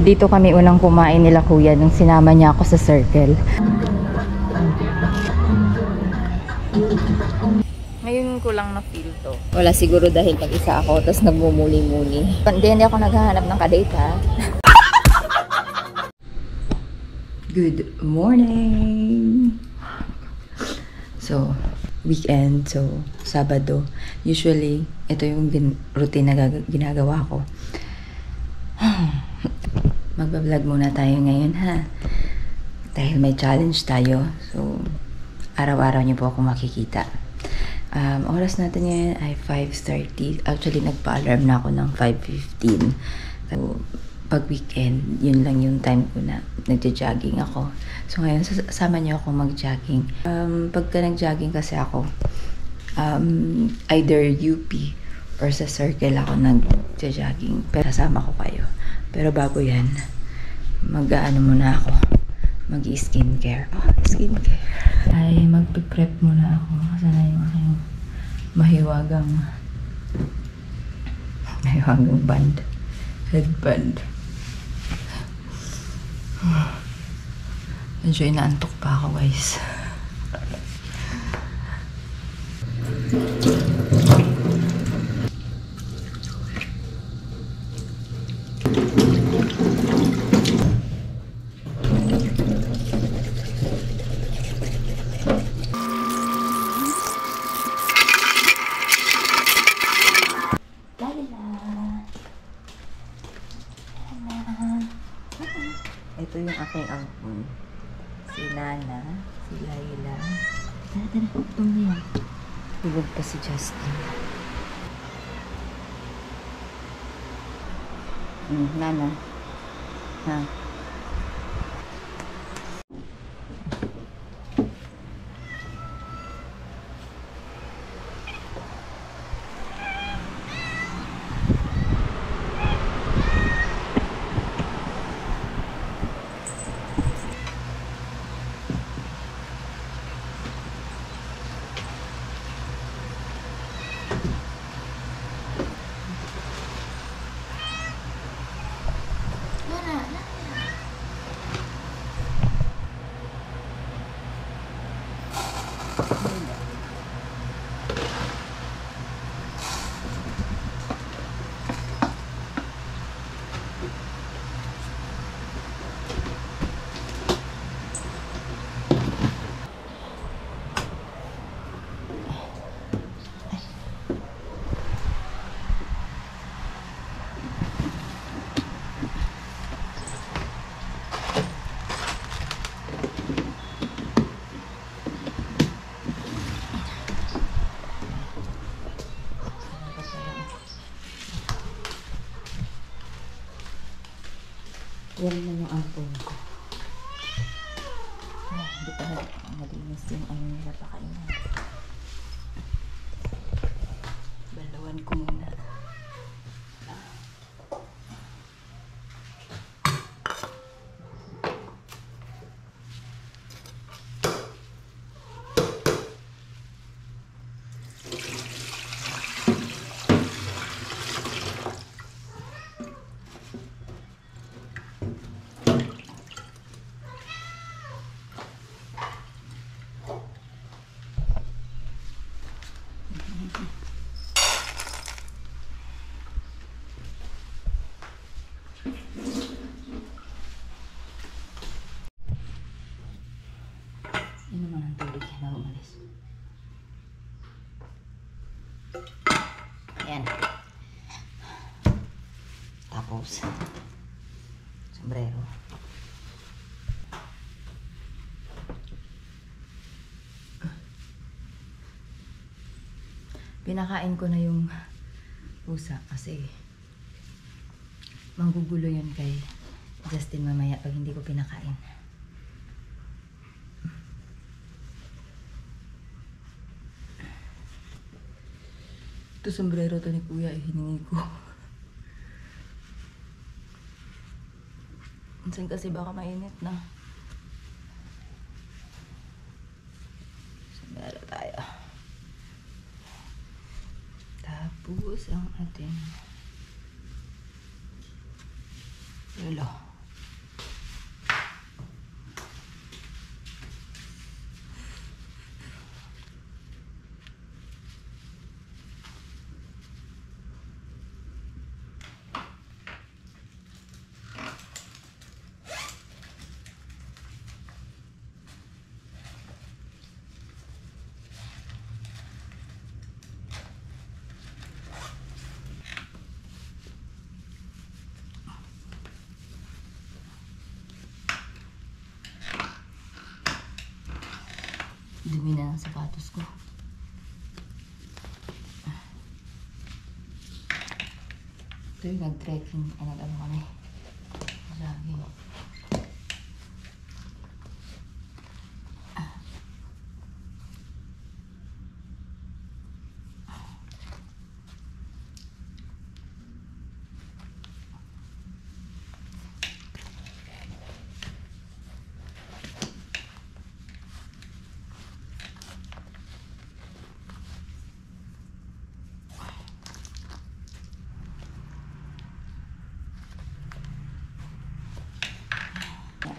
Dito kami unang kumain nila kuya nung sinama niya ako sa circle. Ngayon ko lang na-feel to. Wala siguro dahil mag-isa ako, tapos nagmumuni-muni. Hindi ako naghahanap ng kadate ha. Good morning! So, weekend. So, Sabado. Usually, ito yung routine na ginagawa ko. Magbablog muna tayo ngayon ha. Dahil may challenge tayo. So, araw-araw niyo po ako makikita. Oras natin ngayon ay 5:30. Actually, nagpa-alarm na ako ng 5:15. So, pag weekend, yun lang yung time ko na nagja-jogging ako. So, ngayon, sasama niyo ako mag-jogging. Pagka nag-jogging kasi ako, either UP or sa circle ako nagja-jogging. Pero kasama ko kayo. Pero bago yan, mag-ano muna ako. Mag-skincare. Skincare. Ay, mag-prep muna ako. Sana yung aking mahiwagang band. Headband. Medyo inaantok pa ako, guys. Ito yung aking ampun. Si Nana, si Laila. Tara, huwag na yan. Hubog pa si Justin. Nana. Ha? Yan na yung ampun ko. Ay, hindi pa nalinis yung ano nila pakainan. Balawan ko muna. Yun naman ang tubig na umalis. Ayan. Tapos, sombrero. Pinakain ko na yung pusa kasi manggugulo yun kay Justin mamaya pag hindi ko pinakain. Ito sombrero to ni kuya, hiningi ko. Minsan kasi baka mainit na. Sombrero tayo. Tapos ang ating lolo. Dumi na ang sapatos ko. Ito yung nag-trekking. Nag-ano kami. Lagi.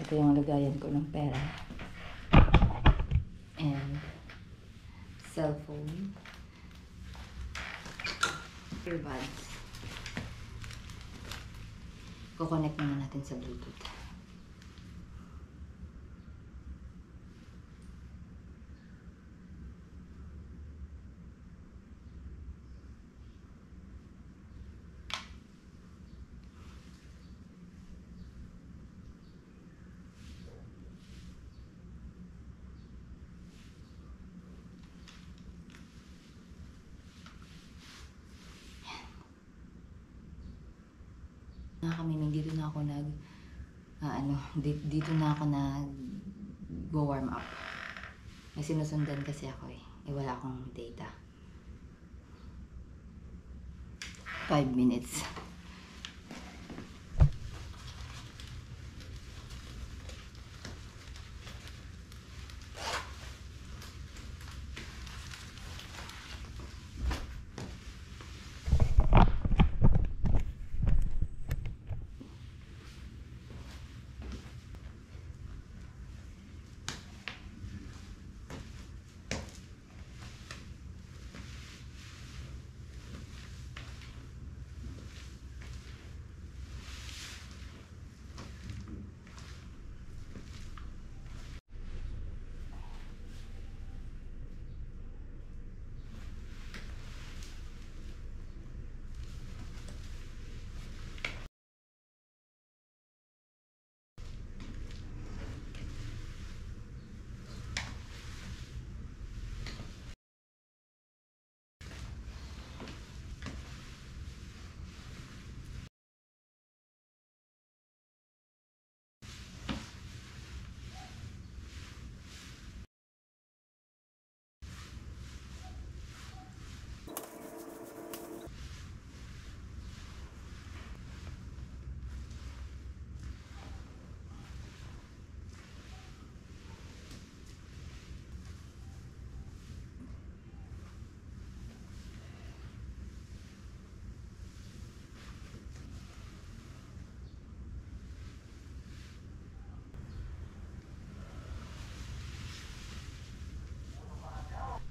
Ito yung lagayan ko ng pera. And cellphone. Earbuds. Kukonect naman natin sa Bluetooth. Nakamiming, dito na ako dito na ako warm up. May sinusundan kasi ako eh. Wala akong data. 5 minutes.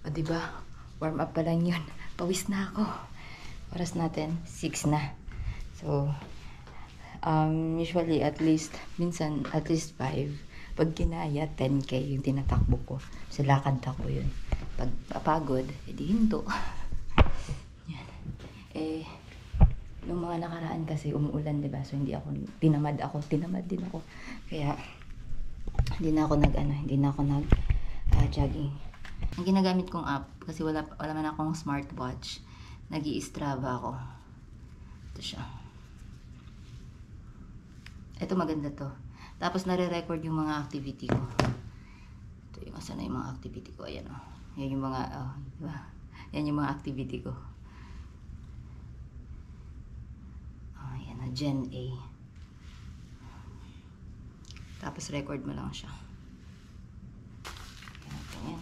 O diba? Warm up pa lang yun. Pawis na ako. Oras natin, 6 na. So, usually minsan at least 5. Pag kinaya, 10K yung tinatakbo ko. Sa lakad ako yun. Pag pagod, edi hinto. Yan. Nung mga nakaraan kasi umuulan, diba? So, tinamad din ako. Kaya, hindi na ako nag-jogging. Ang ginagamit kong app, kasi wala man akong smartwatch, nag-i-Strava ako. Ito siya. Ito maganda to. Tapos nare-record yung mga activity ko. Ito yung asa na yung mga activity ko. Ayan o. Yan yung mga, diba? Yan yung mga activity ko. Ayan na, Gen A. Tapos record mo lang siya. Ayan.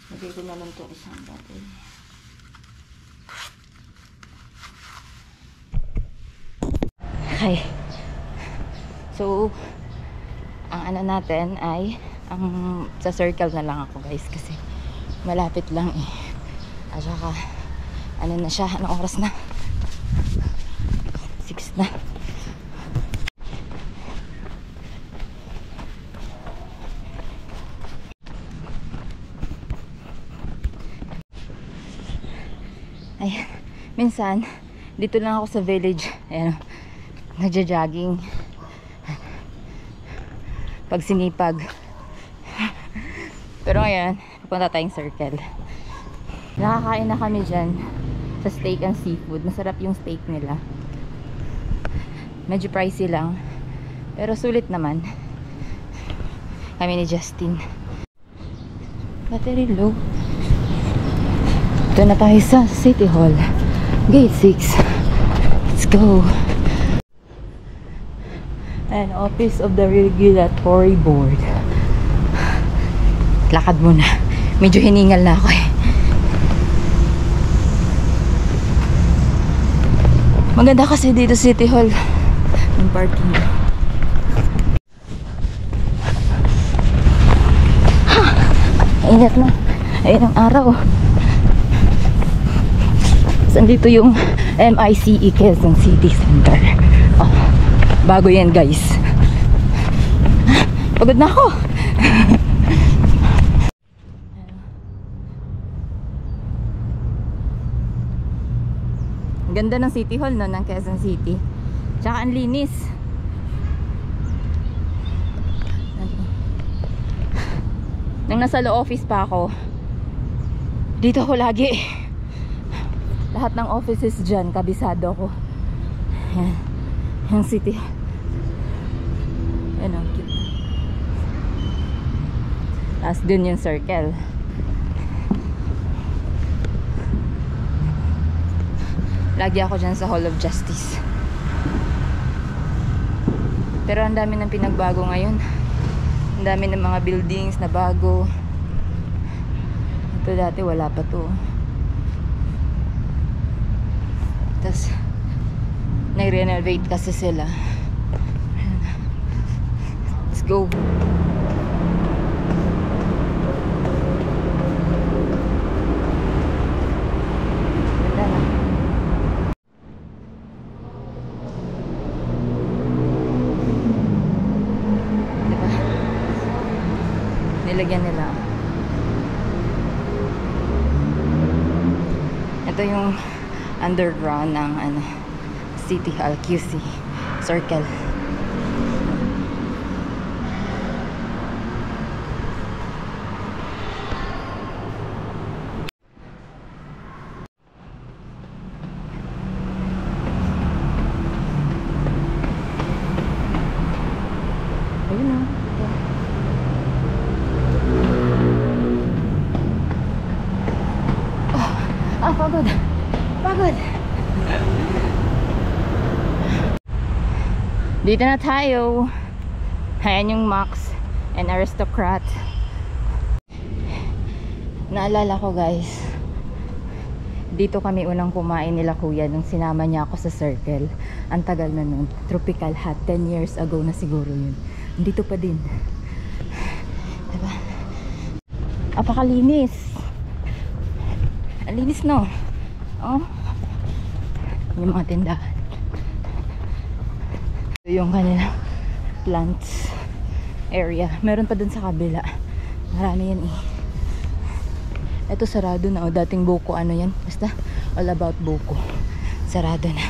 Lagay ko na lang itong isang bottle. Okay. So, ang ano natin ay, sa circle na lang ako guys kasi malapit lang eh. At saka, ano na siya, anong oras na? 6 na. Ayan. Minsan, dito lang ako sa village. Ayan. Nagja-jogging. Pag sinipag. Pero ngayon, pupunta tayong circle. Nakakain na kami dyan sa steak and seafood. Masarap yung steak nila. Medyo pricey lang. Pero sulit naman. Kami ni Justin. Battery low. Ito na tayo sa City Hall. Gate 6. Let's go. And Office of the Regulatory Board. Lakad muna. Medyo hiningal na ako eh. Maganda kasi dito City Hall. Yung parking. Ingat na. Ayun ang araw. Sandito yung MICE Quezon City Center. Oh, bago yan guys. Pagod na ako. Ang ganda ng City Hall no, ng Quezon City. Tsaka ang linis. Nang nasa law office pa ako, dito ako lagi. Lahat ng offices dyan, kabisado ko. Yan. Yung city. Yan ang cute. Tapos dun yung circle. Lagi ako dyan sa Hall of Justice. Pero ang dami ng pinagbago ngayon. Ang dami ng mga buildings na bago. Ito dati wala pa to. Tapos nai-renovate kasi sila. Let's go. Ganda na. Diba? Nilagyan nila. Ito yung underground ng City Hall QC Circle. Ayun na. Pagod. Pagod. Dito na tayo. Ayan yung Max and Aristocrat. Naalala ko guys, dito kami unang kumain nila kuya nung sinama niya ako sa circle. Ang tagal na nun. Tropical Hut. 10 years ago na siguro yun. Dito pa din. Diba? Apakalinis. Ang linis no. Oh. Yung mga tindahan. Ito yung kanila plants area. Meron pa dun sa kabila. Marami yan eh. Ito sarado na. O dating buko ano yan. Basta all about buko. Sarado na.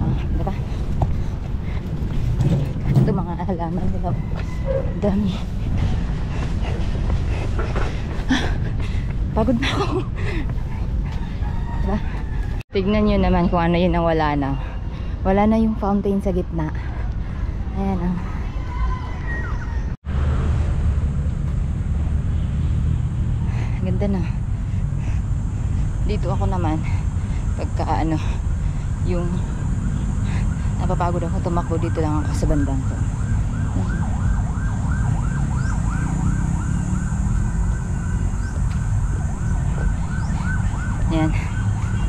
Oh, diba? Ito mga halaman nila. Dami. Pagod na ako. Diba? Tignan nyo naman kung ano yun ang wala na. Wala na yung fountain sa gitna. Ayan ang ganda na. Dito ako naman pagka ano yung napapagod ako tumakbo, dito lang ako sa bandang ko. Yan,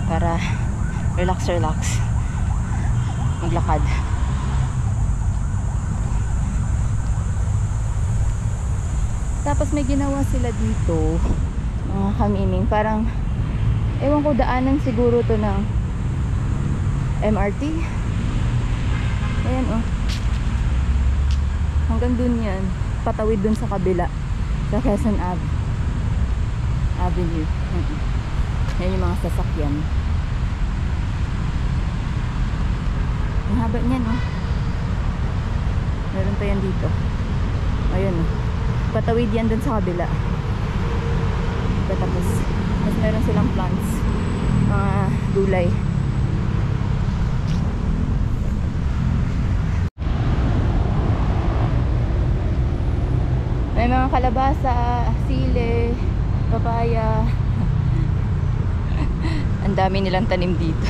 para relax maglakad. Tapos may ginawa sila dito mga kamining, parang ewan ko, daanan siguro to ng MRT. Ayan oh, hanggang dun yan, patawid dun sa kabila sa Quezon Ave. Avenue. Yan yung mga sasakyan. Ang haba niyan, oh. Meron pa yan dito. Ayun, oh. Patawid yan dun sa kabila. Tapos meron silang plants. Mga gulay. May mga kalabasa, sile, papaya. Ang dami nilang tanim dito.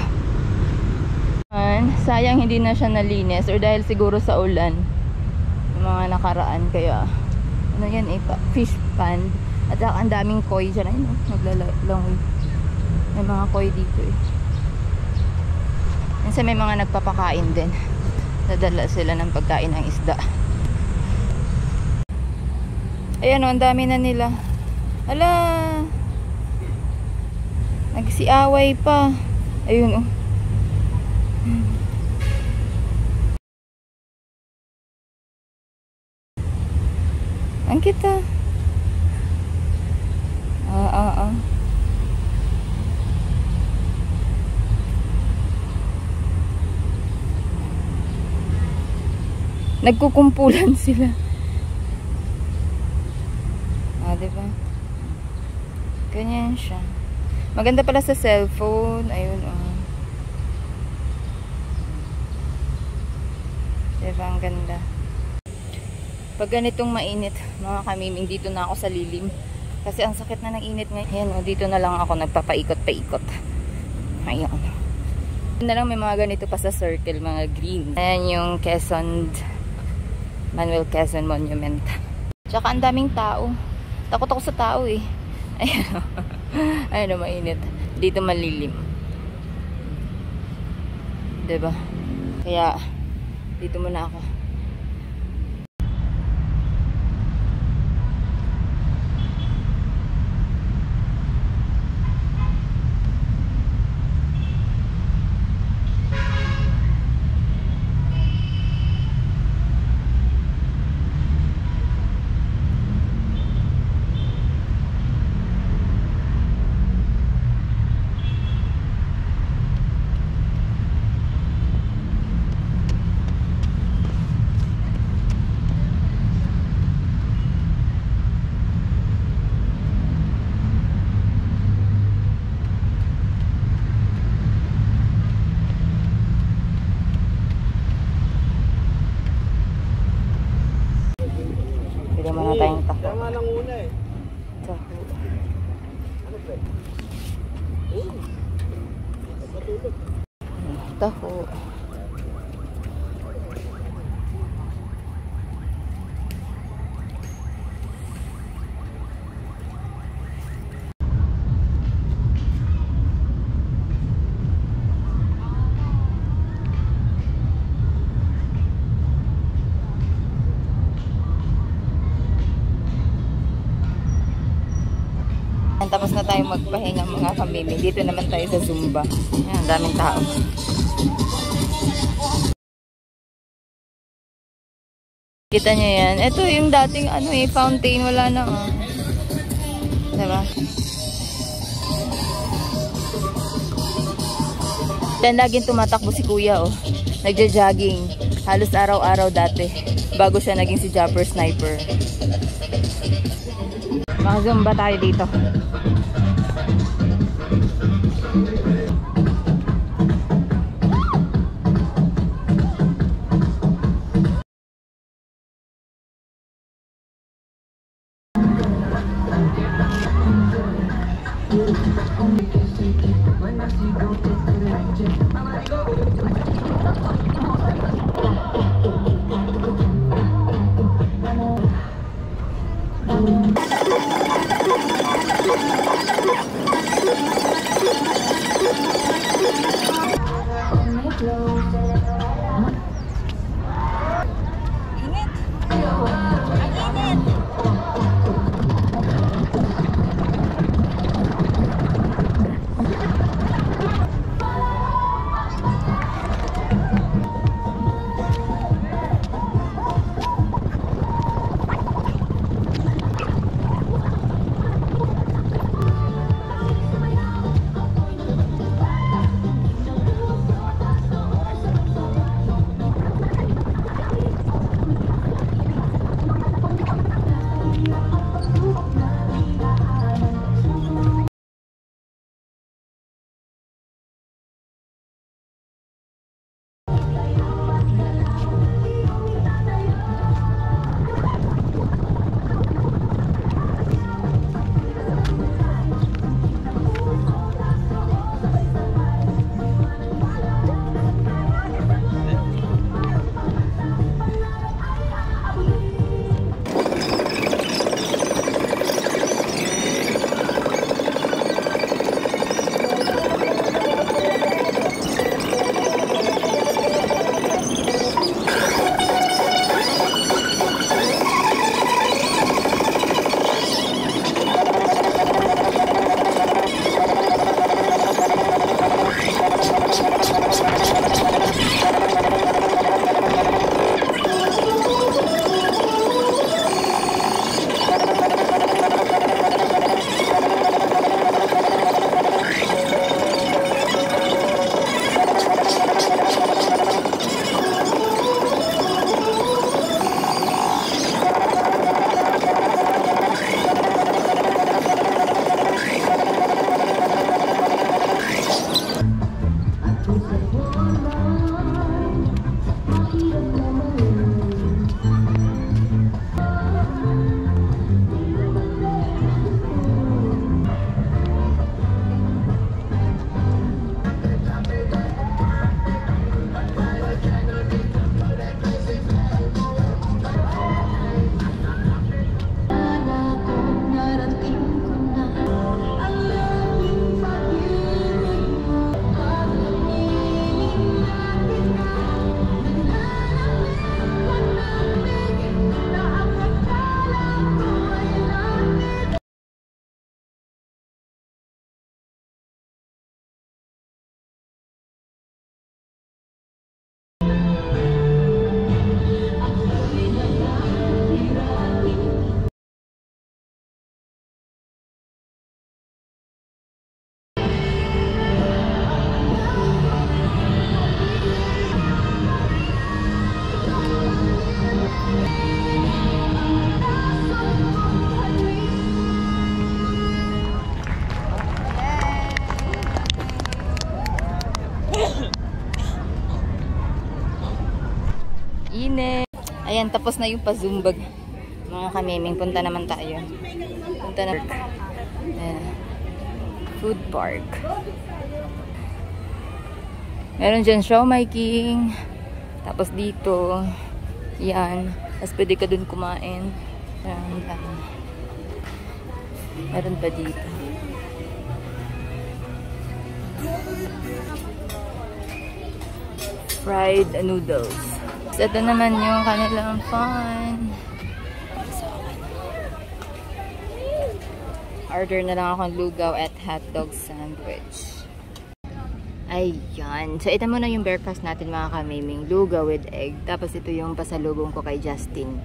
Sayang hindi na siya nalinis or dahil siguro sa ulan yung mga nakaraan, kaya ano yan eh, fish pond. At saka ang daming koi dyan. Ayun, naglalangoy. May mga koi dito eh. Minsan may mga nagpapakain din. Nadala sila ng pagkain ng isda. Ayan o, ang dami na nila. Ala, nagsiaway pa. Ayun o. Ang kita. Nagkukumpulan sila. Diba? Ganyan siya. Maganda pala sa cellphone. Ayun, oh. Diba? Ang ganda. Pag ganitong mainit, mga kamiming, dito na ako sa lilim. Kasi ang sakit na ng init ngayon. Ayan, oh, dito na lang ako nagpapaikot-paikot. Ayun. Na lang may mga ganito pa sa circle, mga green. Ayan yung Manuel Quezon Monument. Tsaka ang daming tao. Takot ako sa tao eh. Ayan. Ayan, mainit. Dito malilim. Diba? Kaya, dito muna ako. Pili mo na tayong taho. Tama lang una eh. Taho. Taho. Tapos na tayo magpahinga mga kamiming. Dito naman tayo sa Zumba. Ayan, daming tao. Kita nyo yan. Ito yung dating ano eh, fountain. Wala na oh. Diba? Then laging tumatakbo si kuya oh. Nagja-jogging. Halos araw-araw dati. Bago siya naging si Jumper Sniper. Mga Zumba tayo dito. Ayan, tapos na yung pa-zumbag. Mga kameming, punta naman tayo. Punta na. Ayan. Food park. Meron dyan Siomai King. Tapos dito, yan. Tapos pwede ka dun kumain. Ayan. Meron pa dito. Fried noodles. So, ito naman yung kanilang fun. So, order na lang akong lugaw at hotdog sandwich. Ayan. So, ito muna yung breakfast natin mga kamiming. Lugaw with egg. Tapos ito yung pasalubong ko kay Justin.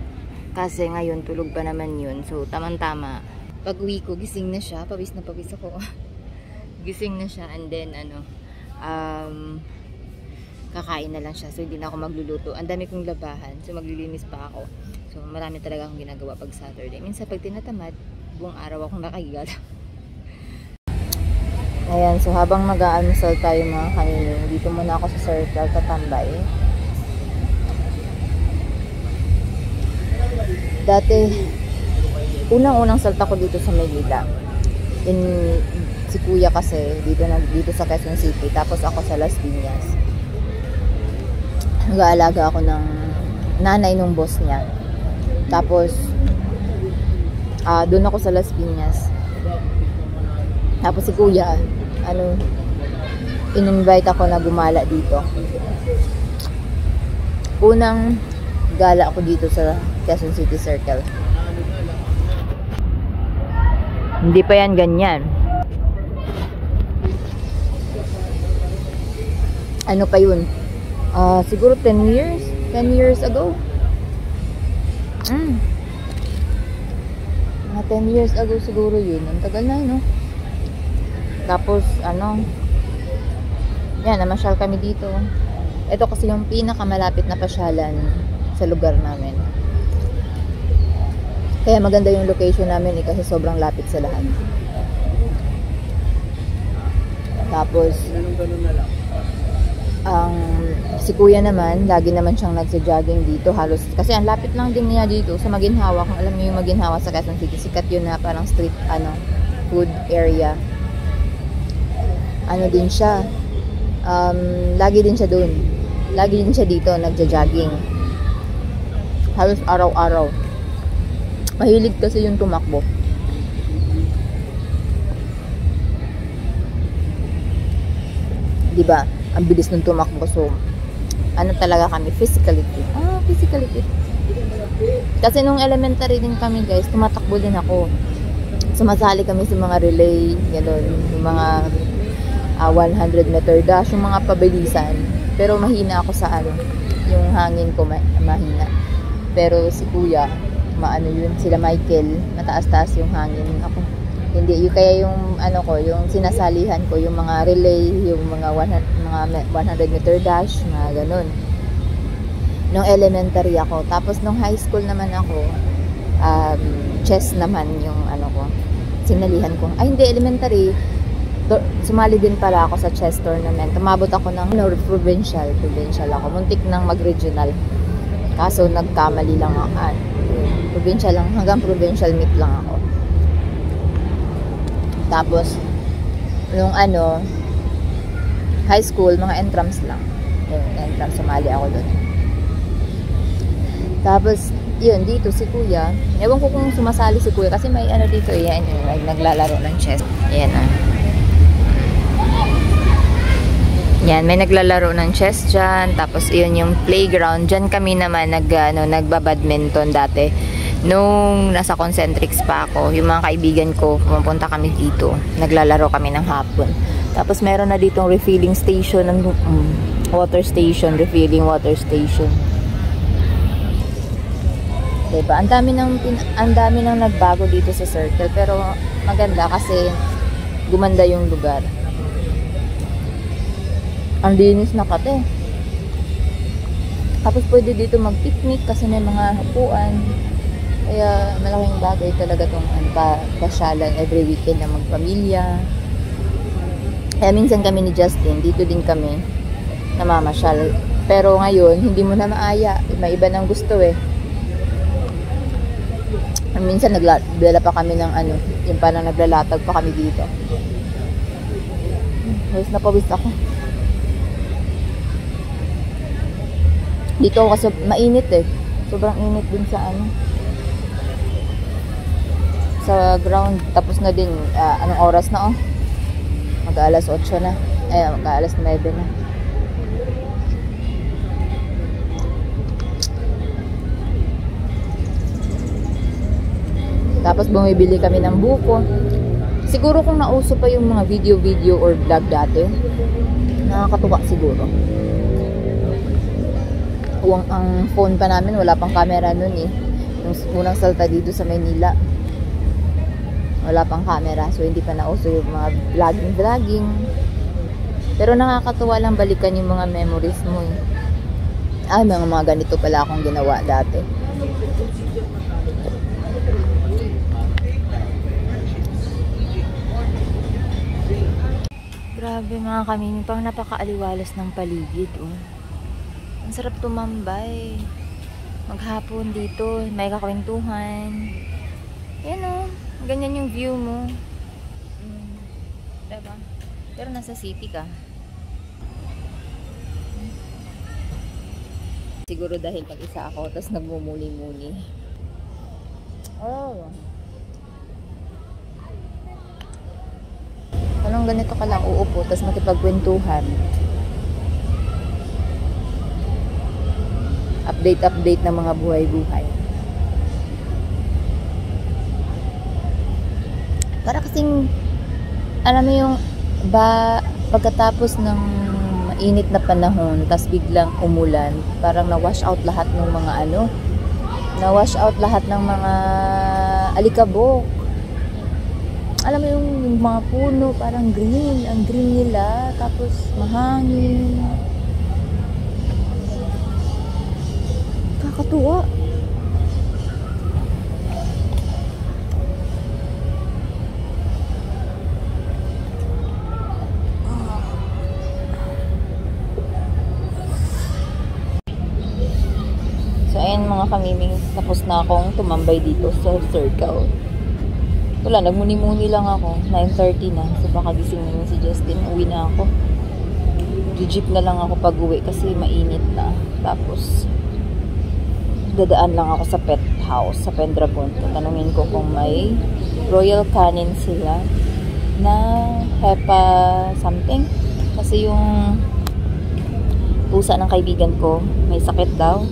Kasi ngayon, tulog pa naman yun. So, tamang-tama. Pag uwi ko, gising na siya. Pawis na pawis ako. Gising na siya. And then, kakain na lang siya. So, hindi na ako magluluto. Ang dami kong labahan. So, maglilinis pa ako. So, marami talaga akong ginagawa pag Saturday. Minsan, pag tinatamad, buong araw akong nakahigala. Ayan. So, habang mag-aalmusal tayo mga kanilin, dito muna ako sa circle tatambay. Dati, unang-unang salta ko dito sa Maynila. Si kuya kasi, dito sa Quezon City. Tapos ako sa Las Piñas. Nag-aalaga ako ng nanay nung boss niya. Tapos, doon ako sa Las Piñas. Tapos si kuya, in-invite ako na gumala dito. Unang gala ako dito sa Quezon City Circle. Hindi pa yan ganyan. Ano pa yun? Siguro 10 years ago. Mga 10 years ago siguro yun. Ang tagal na, no? Tapos, yan, namasyal kami dito. Ito kasi yung pinakamalapit na pasyalan sa lugar namin. Kaya maganda yung location namin kasi sobrang lapit sa lahat. Tapos, si kuya naman, lagi naman siyang nagsa-jogging dito halos, kasi ang lapit lang din niya dito sa Maginhawa. Kung alam niyo yung Maginhawa sa Quezon City, sikat yun na parang street, food area. Din siya, lagi din siya dun, lagi din siya dito nagja-jogging halos araw-araw. Mahilig kasi yung tumakbo. Diba? Ang bilis nung tumakbo. So, talaga kami? Physically fit. Physically fit. Kasi nung elementary din kami guys, tumatakbo din ako. Sumasali kami sa mga relay, gano'n. Yung mga 100 meter dash, yung mga pabilisan. Pero mahina ako sa yung hangin ko mahina. Pero si kuya, yun, sila Michael, mataas-taas yung hangin. Ako, hindi, kaya yung yung sinasalihan ko, yung mga relay, yung mga 100 meter dash, mga ganun. Nung elementary ako. Tapos nung high school naman ako, chess naman yung ko, sinalihan ko. Hindi, elementary, sumali din pala ako sa chess tournament. Tumabot ako ng provincial ako. Muntik nang mag-regional. Kaso nagkamali lang ako. Provincial lang, hanggang provincial meet lang ako. Tapos, nung high school, mga entrams lang. Yung entrams, sumali ako doon. Tapos, yun, dito si kuya. Ewan ko kung sumasali si kuya. Kasi may dito, yan, naglalaro ng chess. Yan, Yan, may naglalaro ng chess dyan. Tapos, yun yung playground. Dyan kami naman nagbabadminton dati. Nung nasa Concentrix pa ako, yung mga kaibigan ko, pumunta kami dito. Naglalaro kami ng hapon. Tapos meron na ditong refilling station, water station, refilling water station. Diba? Ang dami nang nagbago dito sa Circle, pero maganda kasi gumanda yung lugar. Ang linis na kate. Tapos pwede dito mag-picnic kasi may mga hapuan. Kaya malaking bagay talaga itong pasyalan every weekend na magpamilya. Kaya minsan kami ni Justin, dito din kami namamasyal. Pero ngayon, hindi mo na maaya. May iba ng gusto Minsan nagdala pa kami ng ano, yung parang naglalatag pa kami dito. Pawis na pawis ako. Dito kasi mainit eh. Sobrang init din sa ano. Sa ground. Tapos na din, anong oras na oh? Mag-alas 8 na. Mag-alas 9 na. Tapos bumibili kami ng buko. Siguro kung nauso pa yung mga video or vlog dati, nakakatuwa siguro. Ang phone pa namin, wala pang camera nun eh. Yung unang salta dito sa Maynila, wala pang camera. So hindi pa nauso yung mga vlogging. Pero nakakatuwa lang balikan yung mga memories mo eh. Ay, mga ganito pala akong ginawa dati. Grabe mga kamiming, pang napakaaliwalas ng paligid oh. Ang sarap tumambay. Maghapon dito, may kakwentuhan. Yan oh, ganyan yung view mo. Diba? Pero nasa city ka. Siguro dahil pag-isa ako, tapos nagmumuli-muli. Oh. Anong ganito ka lang uupo, tapos makipagkwentuhan. Update ng mga buhay-buhay. Para kasing, alam mo yung, pagkatapos ng mainit na panahon, tapos biglang umulan, parang na-wash out lahat ng mga na-wash out lahat ng mga alikabok. Alam mo yung mga puno, parang green. Ang green nila. Tapos mahangin. Kakatuwa. So ayan mga kamiming, tapos na akong tumambay dito sa circle. Wala, nagmuni-muni lang ako. 9:30 na. So baka gising naman si Justin. Uwi na ako. Jeep na lang ako pag uwi kasi mainit na. Tapos dadaan lang ako sa pet house sa Pendragon. Tanungin ko kung may Royal Canin sila na hepa something. Kasi yung pusa ng kaibigan ko may sakit daw.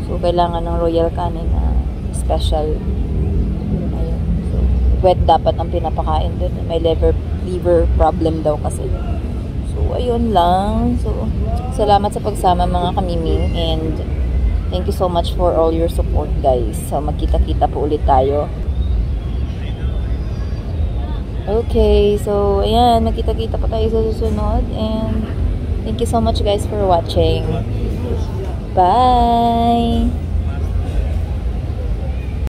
So kailangan ng Royal Canin na special. Wet dapat ang pinapakain doon. May liver problem daw kasi. So, ayun lang. So, salamat sa pagsama mga kamiming. And, thank you so much for all your support, guys. So, magkita-kita po ulit tayo. Okay. So, ayan. Magkita-kita pa tayo sa susunod. And, thank you so much, guys, for watching. Bye!